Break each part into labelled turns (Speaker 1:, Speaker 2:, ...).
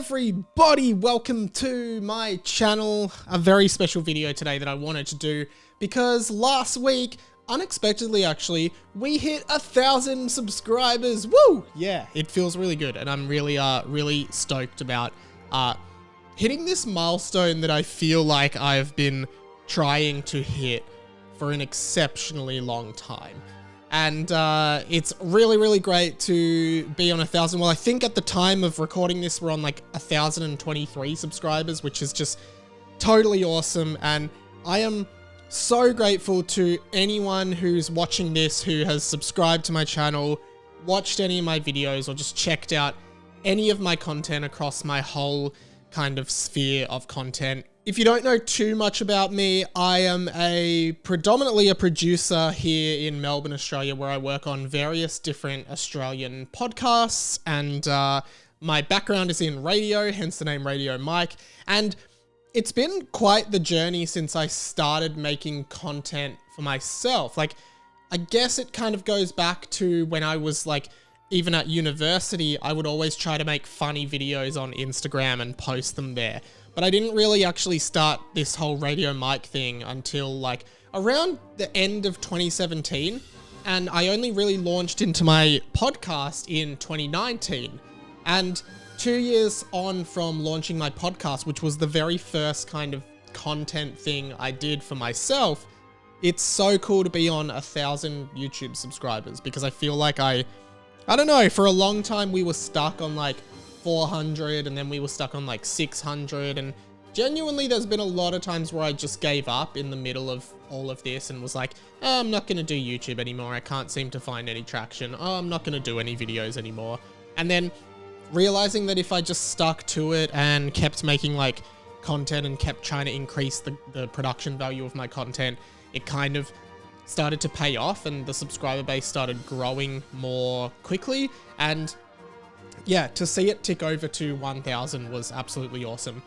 Speaker 1: everybody, welcome to my channel. A very special video today that I wanted to do because last week, unexpectedly actually, we hit 1,000 subscribers. Woo! Yeah, it feels really good and I'm really stoked about hitting this milestone that I feel like I've been trying to hit for an exceptionally long time. And it's really great to be on 1,000. Well, I think at the time of recording this, we're on like 1,023 subscribers, which is just totally awesome. And I am so grateful to anyone who's watching this, who has subscribed to my channel, watched any of my videos, or just checked out any of my content across my whole kind of sphere of content. If you don't know too much about me, I am predominantly a producer here in Melbourne, Australia, where I work on various different Australian podcasts, and my background is in radio, hence the name Radio Mike. And it's been quite the journey since I started making content for myself. Like, I guess it kind of goes back to when I was like, even at university, I would always try to make funny videos on Instagram and post them there. But I didn't really actually start this whole Radio Mike thing until like around the end of 2017. And I only really launched into my podcast in 2019. And 2 years on from launching my podcast, which was the very first kind of content thing I did for myself, it's so cool to be on 1,000 YouTube subscribers, because I feel like I don't know, for a long time we were stuck on like 400, and then we were stuck on like 600, and genuinely there's been a lot of times where I just gave up in the middle of all of this and was like, oh, I'm not going to do YouTube anymore, I can't seem to find any traction, oh, I'm not going to do any videos anymore. And then realizing that if I just stuck to it and kept making like content and kept trying to increase the production value of my content, it kind of started to pay off and the subscriber base started growing more quickly. And yeah, to see it tick over to 1,000 was absolutely awesome.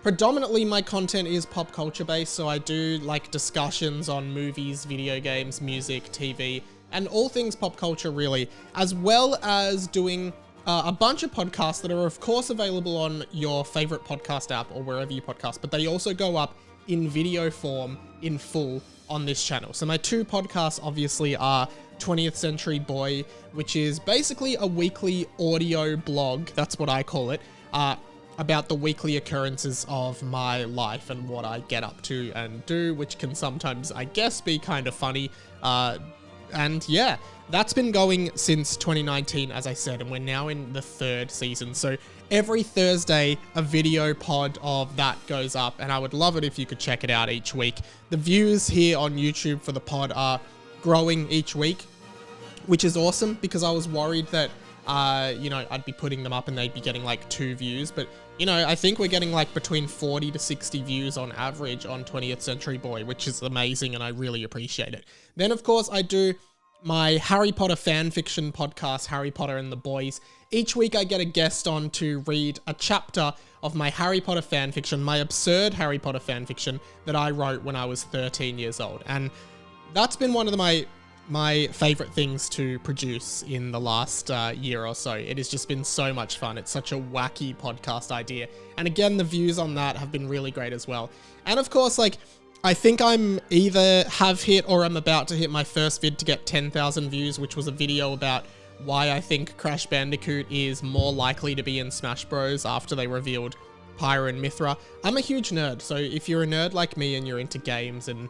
Speaker 1: Predominantly my content is pop culture based, so I do like discussions on movies, video games, music, TV, and all things pop culture really, as well as doing a bunch of podcasts that are of course available on your favorite podcast app or wherever you podcast, but they also go up in video form in full on this channel. So my two podcasts obviously are 20th Century Boy, which is basically a weekly audio blog, that's what I call it, about the weekly occurrences of my life and what I get up to and do, which can sometimes, I guess, be kind of funny. And yeah, that's been going since 2019, as I said, and we're now in the 3rd season. So every Thursday, a video pod of that goes up, and I would love it if you could check it out each week. The views here on YouTube for the pod are growing each week, which is awesome, because I was worried that, you know, I'd be putting them up and they'd be getting like 2 views, but you know, I think we're getting like between 40 to 60 views on average on 20th Century Boy, which is amazing and I really appreciate it. Then of course I do my Harry Potter fan fiction podcast, Harry Potter and the Boys. Each week I get a guest on to read a chapter of my Harry Potter fan fiction, my absurd Harry Potter fan fiction that I wrote when I was 13 years old. And that's been one of my favorite things to produce in the last year or so. It has just been so much fun. It's such a wacky podcast idea. And again, the views on that have been really great as well. And of course, like, I think I'm either have hit or I'm about to hit my first vid to get 10,000 views, which was a video about why I think Crash Bandicoot is more likely to be in Smash Bros. After they revealed Pyra and Mithra. I'm a huge nerd, so if you're a nerd like me and you're into games and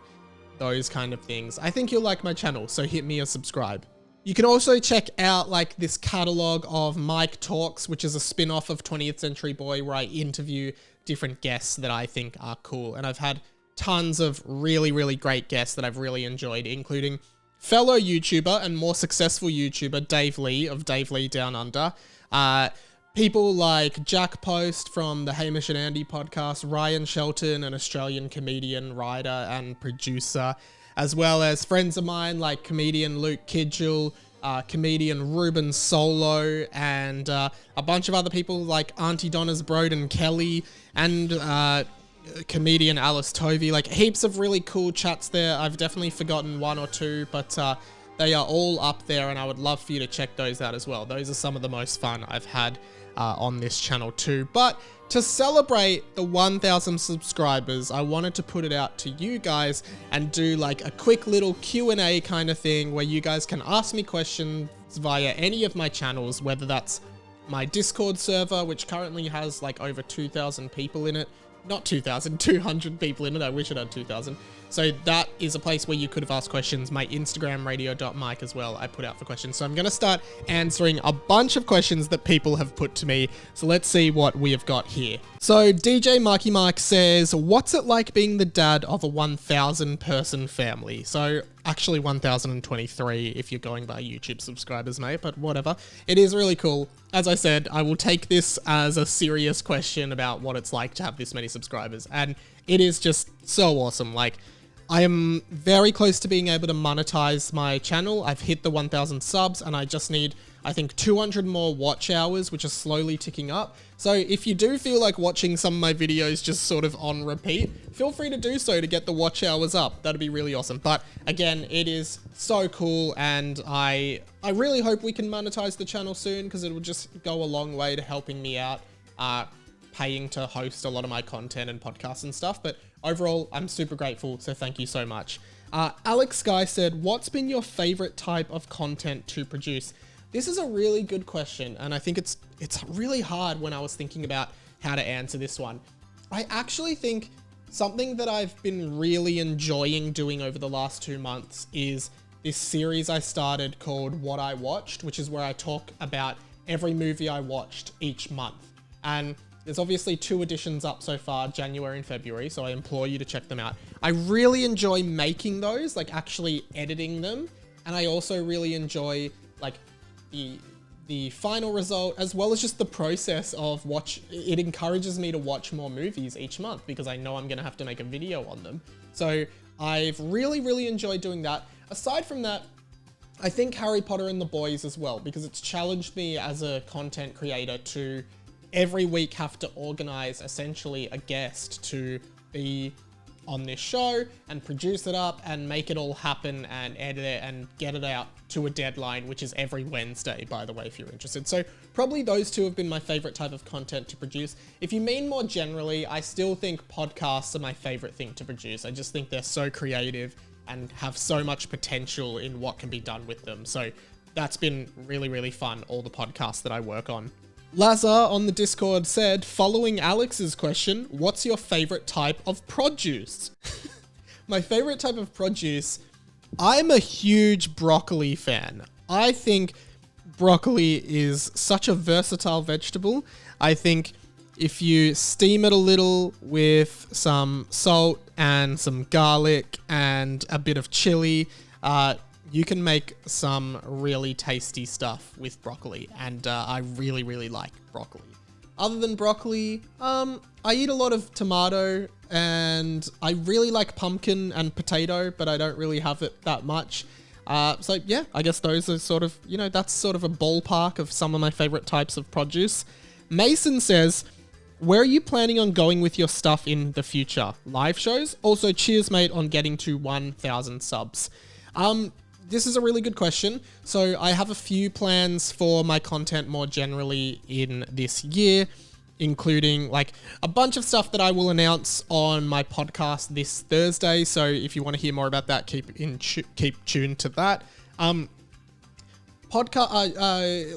Speaker 1: those kind of things, I think you'll like my channel, so hit me a subscribe. You can also check out like this catalog of Mike Talks, which is a spin-off of 20th Century Boy, where I interview different guests that I think are cool. And I've had tons of really great guests that I've really enjoyed, including fellow YouTuber and more successful YouTuber Dave Lee of Dave Lee Down Under, people like Jack Post from the Hamish and Andy podcast, Ryan Shelton, an Australian comedian, writer and producer, as well as friends of mine like comedian Luke Kidgel, comedian Ruben Solo, and a bunch of other people like Auntie Donna's Broden Kelly, and comedian Alice Tovey. Like, heaps of really cool chats there. I've definitely forgotten one or two, but they are all up there and I would love for you to check those out as well. Those are some of the most fun I've had on this channel too. But to celebrate the 1,000 subscribers, I wanted to put it out to you guys and do like a quick little Q&A kind of thing where you guys can ask me questions via any of my channels, whether that's my Discord server, which currently has like over 2,000 people in it. Not 2,000, 200 people in it. I wish it had 2,000. So that is a place where you could have asked questions. My Instagram, radio.mike as well, I put out for questions. So I'm going to start answering a bunch of questions that people have put to me. So let's see what we have got here. So DJ Marky Mark says, what's it like being the dad of a 1,000 person family? So actually 1,023 if you're going by YouTube subscribers, mate, but whatever. It is really cool. As I said, I will take this as a serious question about what it's like to have this many subscribers. And it is just so awesome. Like, I am very close to being able to monetize my channel. I've hit the 1,000 subs and I just need, I think, 200 more watch hours, which is slowly ticking up. So if you do feel like watching some of my videos just sort of on repeat, feel free to do so to get the watch hours up. That'd be really awesome. But again, it is so cool and I really hope we can monetize the channel soon because it will just go a long way to helping me out, paying to host a lot of my content and podcasts and stuff. But overall, I'm super grateful, so thank you so much. Alex Guy said, what's been your favorite type of content to produce? This is a really good question, and I think it's really hard when I was thinking about how to answer this one. I actually think something that I've been really enjoying doing over the last 2 months is this series I started called What I Watched, which is where I talk about every movie I watched each month. And there's obviously 2 editions up so far, January and February, so I implore you to check them out. I really enjoy making those, like actually editing them, and I also really enjoy like the final result, as well as just the process of it encourages me to watch more movies each month because I know I'm gonna have to make a video on them. So I've really enjoyed doing that. Aside from that, I think Harry Potter and the Boys as well, because it's challenged me as a content creator to every week have to organize essentially a guest to be on this show and produce it up and make it all happen and edit it and get it out to a deadline, which is every Wednesday, by the way, if you're interested. So probably those 2 have been my favorite type of content to produce. If you mean more generally, I still think podcasts are my favorite thing to produce. I just think they're so creative and have so much potential in what can be done with them. So that's been really fun, all the podcasts that I work on. Lazar on the Discord said, following Alex's question, what's your favorite type of produce? My favorite type of produce, I'm a huge broccoli fan. I think broccoli is such a versatile vegetable. I think if you steam it a little with some salt and some garlic and a bit of chili, you can make some really tasty stuff with broccoli, and I really like broccoli. Other than broccoli, I eat a lot of tomato, and I really like pumpkin and potato, but I don't really have it that much. So yeah, I guess those are sort of, that's sort of a ballpark of some of my favorite types of produce. Mason says, where are you planning on going with your stuff in the future? Live shows? Also, cheers, mate, on getting to 1,000 subs. This is a really good question. So I have a few plans for my content more generally in this year, including like a bunch of stuff that I will announce on my podcast this Thursday. So if you want to hear more about that, keep tuned to that.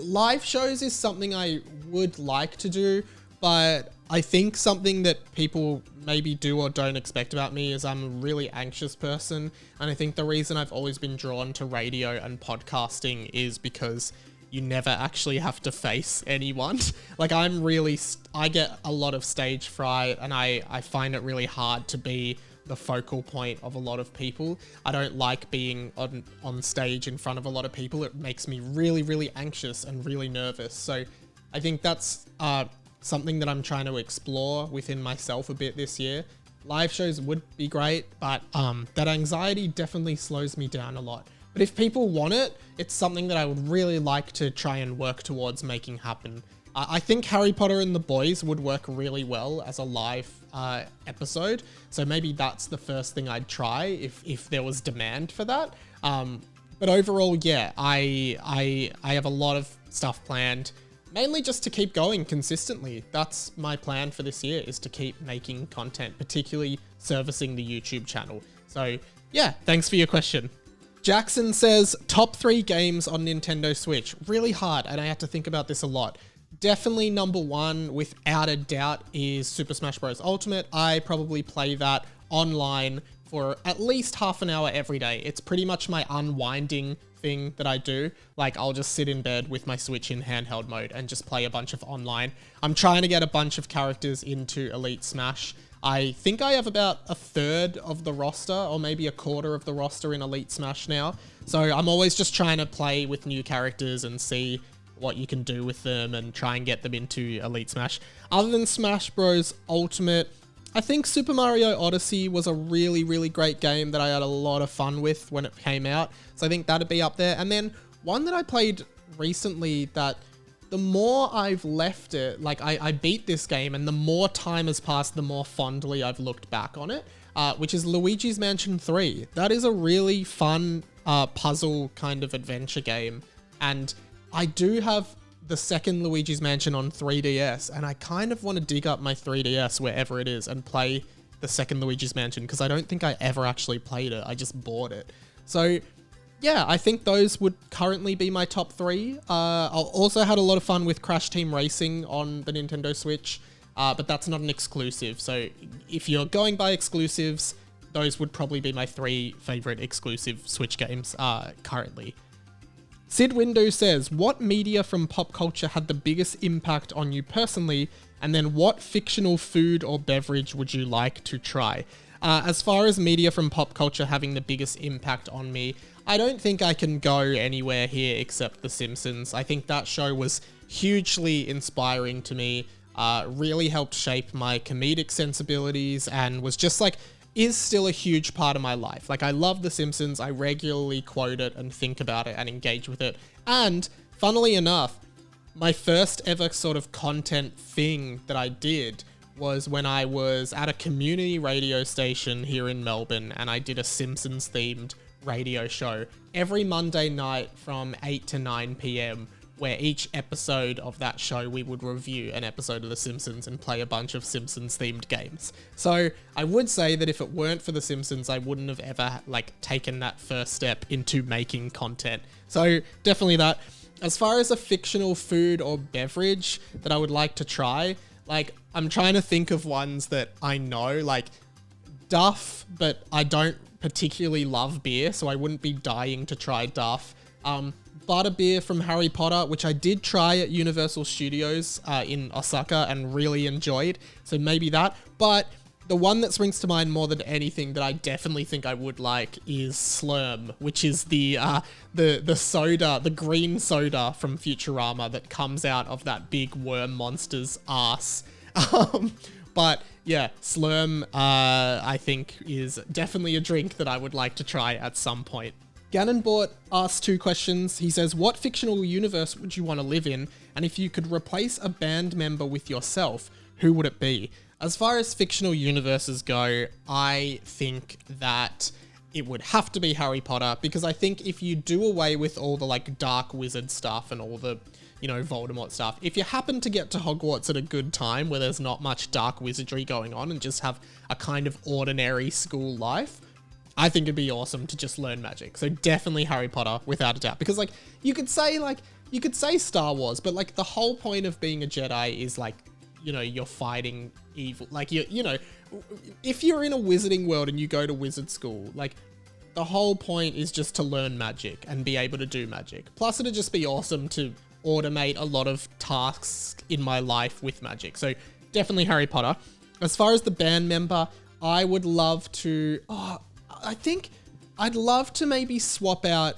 Speaker 1: Live shows is something I would like to do, but I think something that people maybe do or don't expect about me is I'm a really anxious person. And I think the reason I've always been drawn to radio and podcasting is because you never actually have to face anyone. Like I get a lot of stage fright, and I find it really hard to be the focal point of a lot of people. I don't like being on stage in front of a lot of people. It makes me really anxious and really nervous. So I think that's something that I'm trying to explore within myself a bit this year. Live shows would be great, but that anxiety definitely slows me down a lot. But if people want it, it's something that I would really like to try and work towards making happen. I think Harry Potter and the Boys would work really well as a live episode. So maybe that's the first thing I'd try if there was demand for that. But overall, yeah, I have a lot of stuff planned. mainly just to keep going consistently. That's my plan for this year, is to keep making content, particularly servicing the YouTube channel. So yeah, thanks for your question. Jackson says, top 3 games on Nintendo Switch. Really hard, and I had to think about this a lot. Definitely number 1, without a doubt, is Super Smash Bros. Ultimate. I probably play that online for at least half an hour every day. It's pretty much my unwinding thing that I do. Like, I'll just sit in bed with my Switch in handheld mode and just play a bunch of online. I'm trying to get a bunch of characters into Elite Smash. I think I have about a third of the roster, or maybe a quarter of the roster in Elite Smash now. So I'm always just trying to play with new characters and see what you can do with them and try and get them into Elite Smash. Other than Smash Bros. Ultimate, I think Super Mario Odyssey was a really, really great game that I had a lot of fun with when it came out. So I think that'd be up there. And then one that I played recently that the more I've left it, like I beat this game, and the more time has passed, the more fondly I've looked back on it, which is Luigi's Mansion 3. That is a really fun puzzle kind of adventure game. And I do have the second Luigi's Mansion on 3DS, and I kind of want to dig up my 3DS wherever it is and play the second Luigi's Mansion, because I don't think I ever actually played it. I just bought it. So yeah, I think those would currently be my top 3. I also had a lot of fun with Crash Team Racing on the Nintendo Switch, but that's not an exclusive. So if you're going by exclusives, those would probably be my 3 favorite exclusive Switch games currently. Sid Window says, what media from pop culture had the biggest impact on you personally? And then what fictional food or beverage would you like to try? As far as media from pop culture having the biggest impact on me, I don't think I can go anywhere here except The Simpsons. I think that show was hugely inspiring to me, really helped shape my comedic sensibilities, and was just like, is still a huge part of my life. Like, I love The Simpsons. I regularly quote it and think about it and engage with it. And funnily enough, my first ever sort of content thing that I did was when I was at a community radio station here in Melbourne, and I did a Simpsons themed radio show every Monday night from 8 to 9 p.m, where each episode of that show we would review an episode of The Simpsons and play a bunch of Simpsons themed games. So I would say that if it weren't for The Simpsons, I wouldn't have ever taken that first step into making content. So definitely that. As far as a fictional food or beverage that I would like to try, I'm trying to think of ones that I know, like Duff, but I don't particularly love beer, so I wouldn't be dying to try Duff. Butterbeer from Harry Potter, which I did try at Universal Studios in Osaka and really enjoyed, so maybe that. But the one that springs to mind more than anything that I definitely think I would like is Slurm, which is the soda, the green soda from Futurama that comes out of that big worm monster's ass. But yeah, Slurm, I think, is definitely a drink that I would like to try at some point. Ganonbort asks 2 questions. He says, what fictional universe would you want to live in? And if you could replace a band member with yourself, who would it be? As far as fictional universes go, I think that it would have to be Harry Potter, because I think if you do away with all the dark wizard stuff and all the, Voldemort stuff, if you happen to get to Hogwarts at a good time where there's not much dark wizardry going on and just have a kind of ordinary school life, I think it'd be awesome to just learn magic. So definitely Harry Potter, without a doubt. Because you could say Star Wars, but the whole point of being a Jedi is you're fighting evil. If you're in a wizarding world and you go to wizard school, the whole point is just to learn magic and be able to do magic. Plus it'd just be awesome to automate a lot of tasks in my life with magic. So definitely Harry Potter. As far as the band member, I would love to, I think I'd love to maybe swap out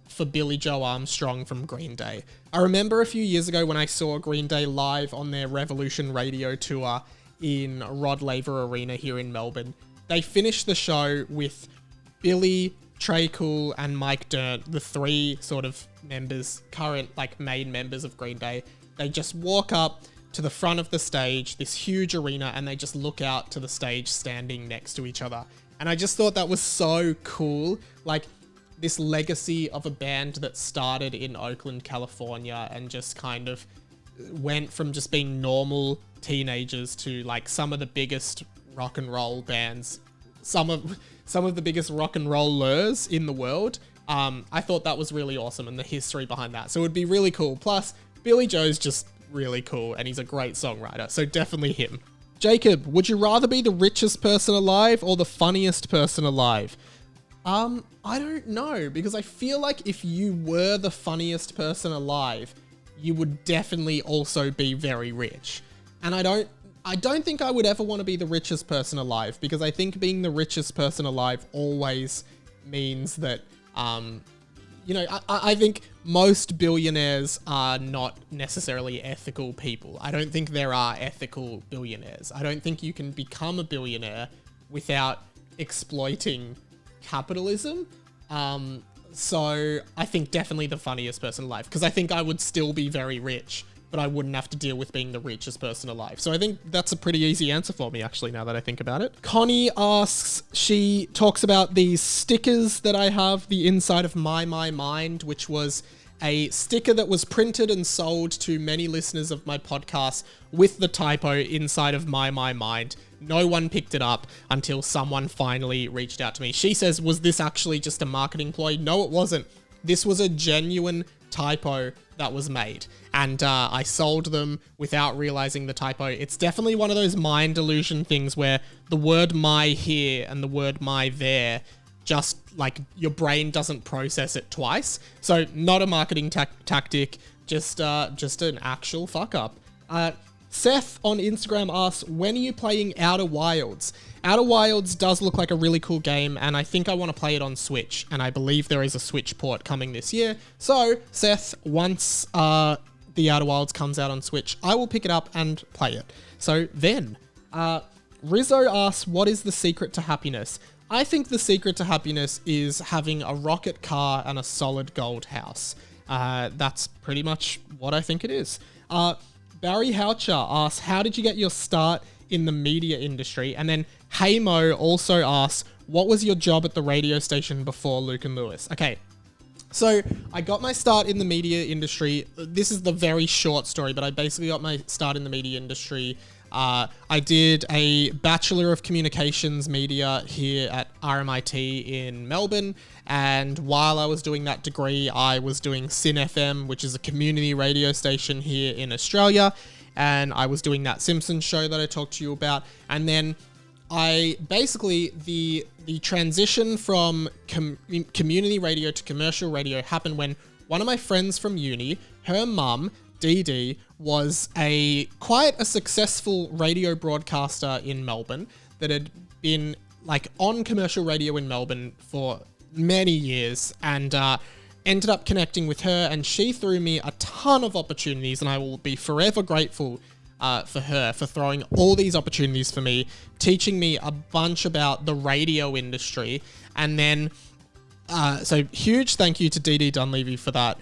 Speaker 1: for Billy Joe Armstrong from Green Day. I remember a few years ago when I saw Green Day live on their Revolution Radio tour in Rod Laver Arena here in Melbourne. They finished the show with Billy, Trey Cool, and Mike Dirnt, the 3 sort of members, current main members of Green Day. They just walk up to the front of the stage, this huge arena, and they just look out to the stage standing next to each other. And I just thought that was so cool. This legacy of a band that started in Oakland, California, and just kind of went from just being normal teenagers to like some of the biggest rock and roll bands, some of the biggest rock and rollers in the world. I thought that was really awesome, and the history behind that. So it would be really cool. Plus, Billy Joe's just really cool, and he's a great songwriter. So definitely him. Jacob, would you rather be the richest person alive or the funniest person alive? I don't know, because I feel like if you were the funniest person alive, you would definitely also be very rich. And I don't think I would ever want to be the richest person alive, because I think being the richest person alive always means that, I think most billionaires are not necessarily ethical people. I don't think there are ethical billionaires. I don't think you can become a billionaire without exploiting capitalism. So I think definitely the funniest person alive, because I think I would still be very rich, but I wouldn't have to deal with being the richest person alive. So I think that's a pretty easy answer for me, actually, now that I think about it. Connie asks, she talks about these stickers that I have, the inside of My Mind, which was a sticker that was printed and sold to many listeners of my podcast with the typo inside of My Mind. No one picked it up until someone finally reached out to me. She says, was this actually just a marketing ploy? No, it wasn't. This was a genuine typo that was made, and I sold them without realizing the typo. It's definitely one of those mind illusion things where the word my here and the word my there, just like your brain doesn't process it twice. So not a marketing tactic, just an actual fuck up. Seth on Instagram asks, when are you playing Outer Wilds? Outer Wilds does look like a really cool game, and I think I want to play it on Switch, and I believe there is a Switch port coming this year. So, Seth, once the Outer Wilds comes out on Switch, I will pick it up and play it. So then, Rizzo asks, what is the secret to happiness? I think the secret to happiness is having a rocket car and a solid gold house. That's pretty much what I think it is. Barry Houcher asks, how did you get your start in the media industry? And then Haymo also asks, what was your job at the radio station before Luke and Lewis? Okay, so I got my start in the media industry. This is the very short story, but I basically got my start in the media industry. I did a Bachelor of Communications Media here at RMIT in Melbourne, and while I was doing that degree, I was doing Sin FM, which is a community radio station here in Australia, and I was doing that Simpsons show that I talked to you about. And then I basically, the transition from community radio to commercial radio happened when one of my friends from uni, her mum, Dee Dee, was quite a successful radio broadcaster in Melbourne that had been like on commercial radio in Melbourne for many years, and ended up connecting with her, and she threw me a ton of opportunities, and I will be forever grateful for her for throwing all these opportunities for me, teaching me a bunch about the radio industry. And then so huge thank you to Dee Dee Dunleavy for that.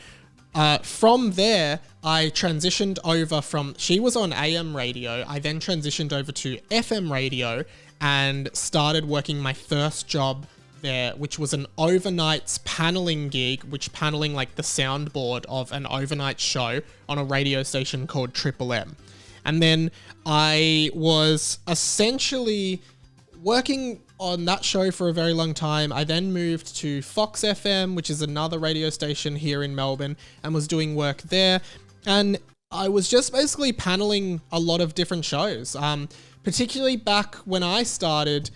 Speaker 1: From there, I transitioned over she was on AM radio. I then transitioned over to FM radio and started working my first job there, which was an overnights paneling gig, paneling like the soundboard of an overnight show on a radio station called Triple M. And then I was essentially working on that show for a very long time. I then moved to Fox FM, which is another radio station here in Melbourne, and was doing work there. And I was just basically paneling a lot of different shows. Particularly back when I started,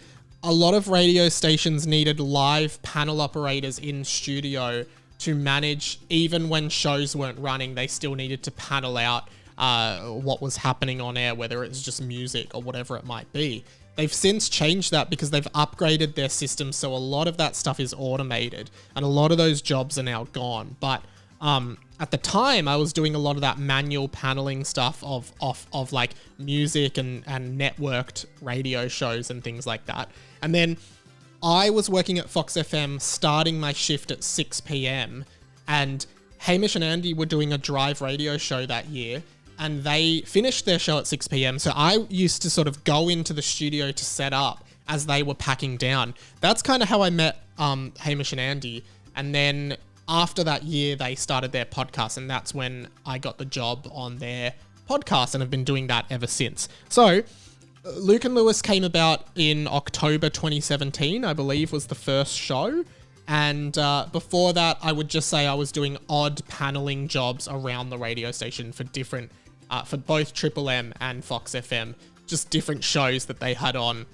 Speaker 1: a lot of radio stations needed live panel operators in studio to manage. Even when shows weren't running, they still needed to panel out what was happening on air, whether it's just music or whatever it might be. They've since changed that because they've upgraded their system, so a lot of that stuff is automated, and a lot of those jobs are now gone. But at the time, I was doing a lot of that manual paneling stuff of like music and networked radio shows and things like that. And then I was working at Fox FM, starting my shift at 6 p.m. and Hamish and Andy were doing a drive radio show that year, and they finished their show at 6 p.m. So I used to sort of go into the studio to set up as they were packing down. That's kind of how I met Hamish and Andy. And then after that year, they started their podcast, and that's when I got the job on their podcast and have been doing that ever since. So Luke and Lewis came about in October 2017, I believe was the first show. And before that, I would just say I was doing odd paneling jobs around the radio station for different, for both Triple M and Fox FM, just different shows that they had on,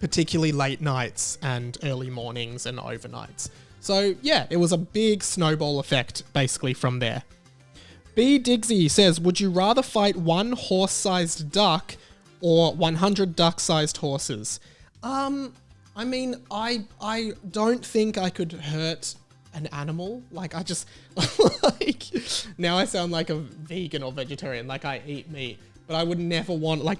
Speaker 1: particularly late nights and early mornings and overnights. So yeah, it was a big snowball effect basically from there. B. Diggsy says, would you rather fight one horse-sized duck or 100 duck-sized horses? I mean, I don't think I could hurt an animal. Like, I just, like, now I sound like a vegan or vegetarian, like I eat meat, but I would never want, like,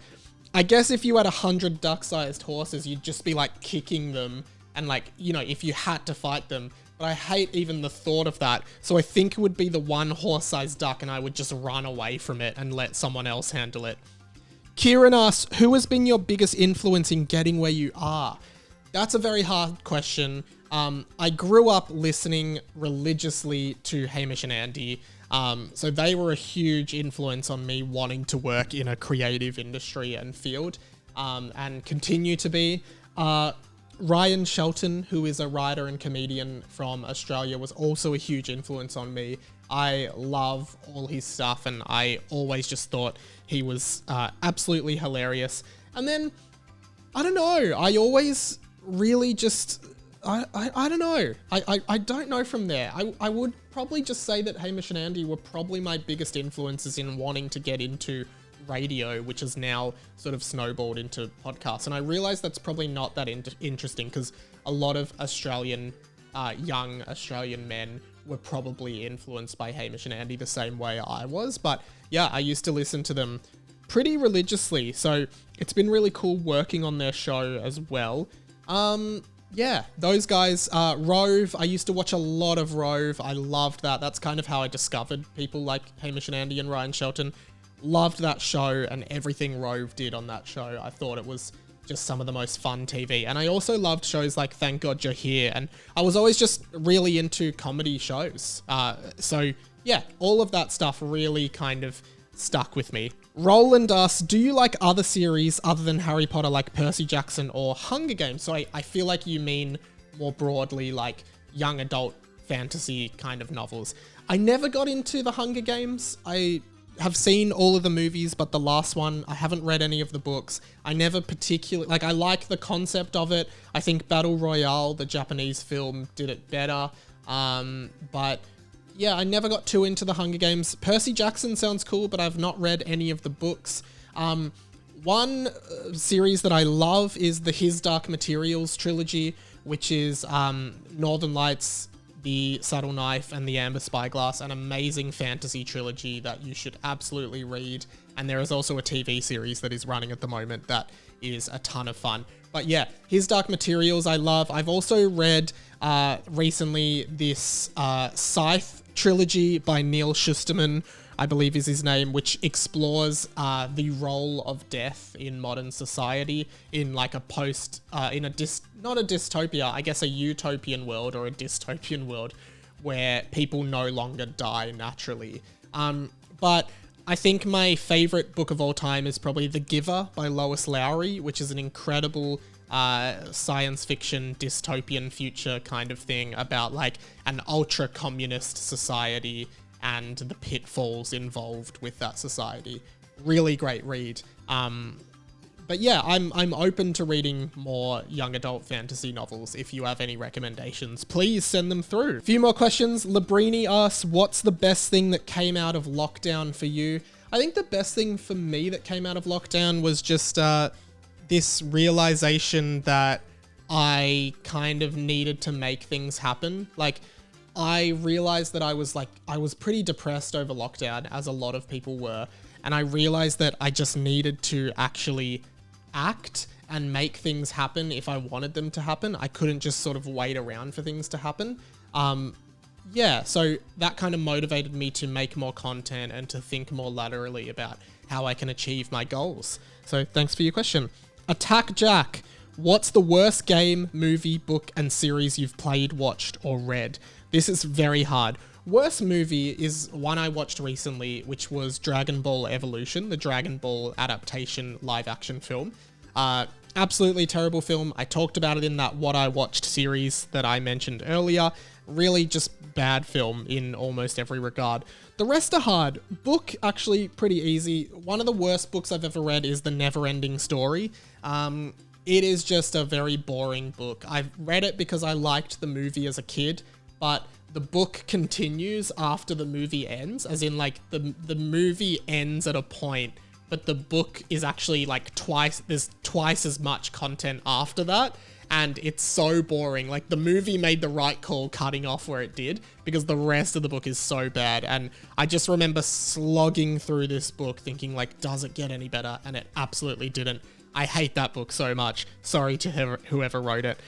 Speaker 1: I guess if you had 100 duck-sized horses, you'd just be, like, kicking them, and, like, you know, if you had to fight them, but I hate even the thought of that, so I think it would be the one horse-sized duck, and I would just run away from it and let someone else handle it. Kieran asks, who has been your biggest influence in getting where you are? That's a very hard question. I grew up listening religiously to Hamish and Andy, so they were a huge influence on me wanting to work in a creative industry and field, and continue to be. Ryan Shelton, who is a writer and comedian from Australia, was also a huge influence on me. I love all his stuff, and I always just thought he was absolutely hilarious. And then, I don't know, I always really just, I don't know. I don't know from there. I would probably just say that Hamish and Andy were probably my biggest influences in wanting to get into radio, which has now sort of snowballed into podcasts. And I realize that's probably not that interesting because a lot of Australian, young Australian men were probably influenced by Hamish and Andy the same way I was. But yeah, I used to listen to them pretty religiously. So it's been really cool working on their show as well. Yeah, those guys, Rove, I used to watch a lot of Rove. I loved that. That's kind of how I discovered people like Hamish and Andy and Ryan Shelton. Loved that show and everything Rove did on that show. I thought it was just some of the most fun TV. And I also loved shows like Thank God You're Here. And I was always just really into comedy shows. So yeah, all of that stuff really kind of stuck with me. Roland asks, do you like other series other than Harry Potter, like Percy Jackson or Hunger Games? So I feel like you mean more broadly like young adult fantasy kind of novels. I never got into the Hunger Games. I have seen all of the movies, but the last one, I haven't read any of the books. I never particularly, like, I like the concept of it. I think Battle Royale, the Japanese film, did it better. But yeah, I never got too into the Hunger Games. Percy Jackson sounds cool, but I've not read any of the books. One series that I love is the His Dark Materials trilogy, which is Northern Lights, The Subtle Knife, and The Amber Spyglass, an amazing fantasy trilogy that you should absolutely read. And there is also a TV series that is running at the moment that is a ton of fun. But yeah, His Dark Materials I love. I've also read recently this Scythe trilogy by Neil Shusterman, I believe is his name, which explores the role of death in modern society in like a post, not a dystopia, I guess a utopian world or a dystopian world where people no longer die naturally. But I think my favorite book of all time is probably The Giver by Lois Lowry, which is an incredible science fiction dystopian future kind of thing about like an ultra communist society and the pitfalls involved with that society. Really great read. But yeah, I'm open to reading more young adult fantasy novels. If you have any recommendations, please send them through. A few more questions. Labrini asks, what's the best thing that came out of lockdown for you? I think the best thing for me that came out of lockdown was just this realization that I kind of needed to make things happen. Like, I realized that I was pretty depressed over lockdown, as a lot of people were. And I realized that I just needed to actually act and make things happen if I wanted them to happen. I couldn't just sort of wait around for things to happen. Yeah, so that kind of motivated me to make more content and to think more laterally about how I can achieve my goals. So thanks for your question. Attack Jack, what's the worst game, movie, book, and series you've played, watched, or read? This is very hard. worst movie is one I watched recently, which was Dragon Ball Evolution, the Dragon Ball adaptation live action film. Absolutely terrible film. I talked about it in that What I Watched series that I mentioned earlier. Really just bad film in almost every regard. The rest are hard. Book, actually pretty easy. One of the worst books I've ever read is The Never-Ending Story. It is just a very boring book. I've read it because I liked the movie as a kid, but the book continues after the movie ends, as in like the movie ends at a point, but the book is actually like there's twice as much content after that. And it's so boring. Like, the movie made the right call cutting off where it did, because the rest of the book is so bad. And I just remember slogging through this book thinking, like, does it get any better? And it absolutely didn't. I hate that book so much. Sorry to whoever wrote it.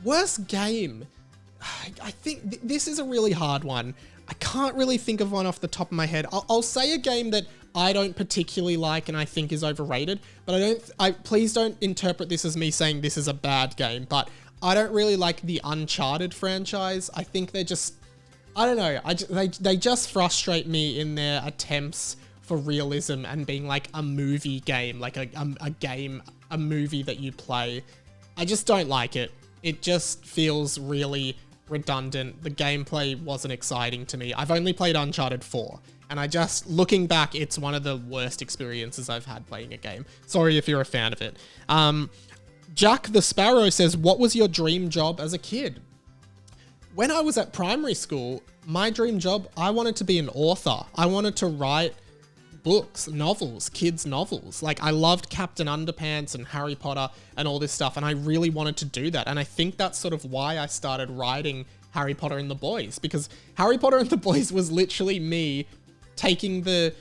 Speaker 1: Worst game. I think this is a really hard one. I can't really think of one off the top of my head. I'll say a game that I don't particularly like and I think is overrated, but please don't interpret this as me saying this is a bad game, but I don't really like the Uncharted franchise. I think they're just, I don't know, they just frustrate me in their attempts for realism and being like a movie game, like a movie that you play. I just don't like it. It just feels really redundant. The gameplay wasn't exciting to me. I've only played Uncharted 4, and looking back, it's one of the worst experiences I've had playing a game. Sorry if you're a fan of it. Jack the Sparrow says, what was your dream job as a kid? When I was at primary school, my dream job, I wanted to be an author. I wanted to write books, novels, kids' novels. Like, I loved Captain Underpants and Harry Potter and all this stuff, and I really wanted to do that. And I think that's sort of why I started writing Harry Potter and the Boys, because Harry Potter and the Boys was literally me taking the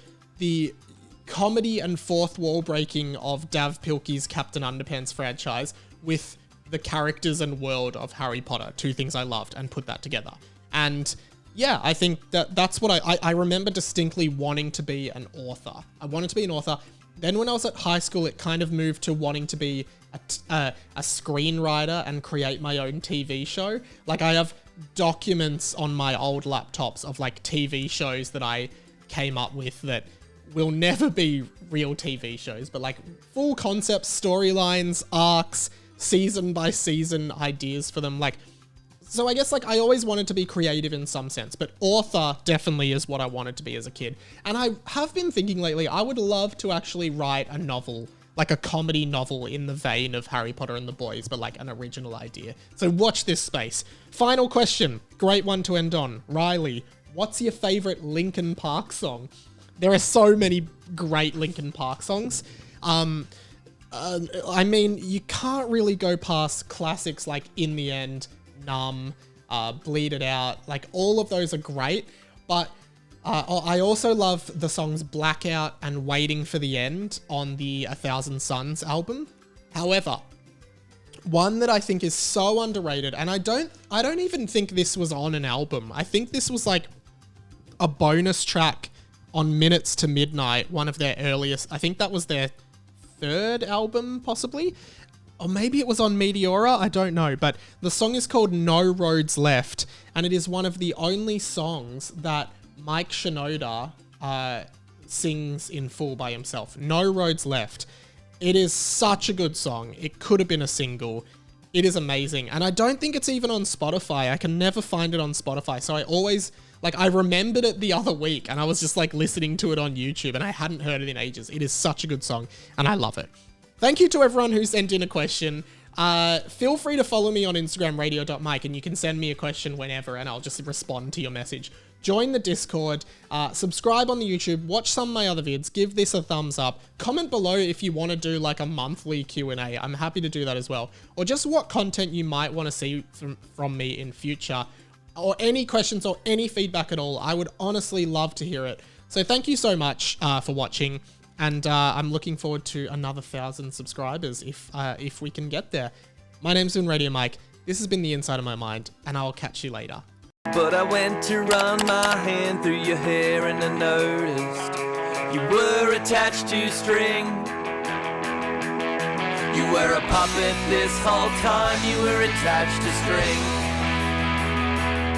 Speaker 1: comedy and fourth wall breaking of Dav Pilkey's Captain Underpants franchise with the characters and world of Harry Potter, two things I loved, and put that together. And yeah, I think that's what I remember distinctly wanting to be an author. I wanted to be an author. Then when I was at high school, it kind of moved to wanting to be a screenwriter and create my own TV show. Like, I have documents on my old laptops of like TV shows that I came up with that will never be real TV shows, but like full concept storylines, arcs, season by season ideas for them. Like, so I guess like I always wanted to be creative in some sense, but author definitely is what I wanted to be as a kid. And I have been thinking lately, I would love to actually write a novel, like a comedy novel in the vein of Harry Potter and the Boys, but like an original idea. So watch this space. Final question. Great one to end on. Riley, what's your favorite Linkin Park song? There are so many great Linkin Park songs. I mean, you can't really go past classics like In the End, Numb, Bleed It Out. Like, all of those are great, but I also love the songs Blackout and Waiting for the End on the 1,000 Suns album. However, one that I think is so underrated, and I don't even think this was on an album. I think this was like a bonus track on Minutes to Midnight, one of their earliest, I think that was their third album, possibly. Or maybe it was on Meteora, I don't know, but the song is called No Roads Left, and it is one of the only songs that Mike Shinoda sings in full by himself. No Roads Left. It is such a good song. It could have been a single. It is amazing, and I don't think it's even on Spotify. I can never find it on Spotify, so I always, like, I remembered it the other week, and I was just, like, listening to it on YouTube, and I hadn't heard it in ages. It is such a good song, and I love it. Thank you to everyone who sent in a question. Feel free to follow me on Instagram, radio.mike, and you can send me a question whenever, and I'll just respond to your message. Join the Discord, subscribe on the YouTube, watch some of my other vids, give this a thumbs up, comment below if you want to do like a monthly Q&A. I'm happy to do that as well. Or just what content you might want to see from me in future, or any questions or any feedback at all. I would honestly love to hear it. So thank you so much for watching. And I'm looking forward to another 1,000 subscribers if we can get there. My name's been Radio Mike. This has been The Inside of My Mind, and I'll catch you later.
Speaker 2: But I went to run my hand through your hair and I noticed you were attached to string. You were a puppet this whole time, you were attached to string.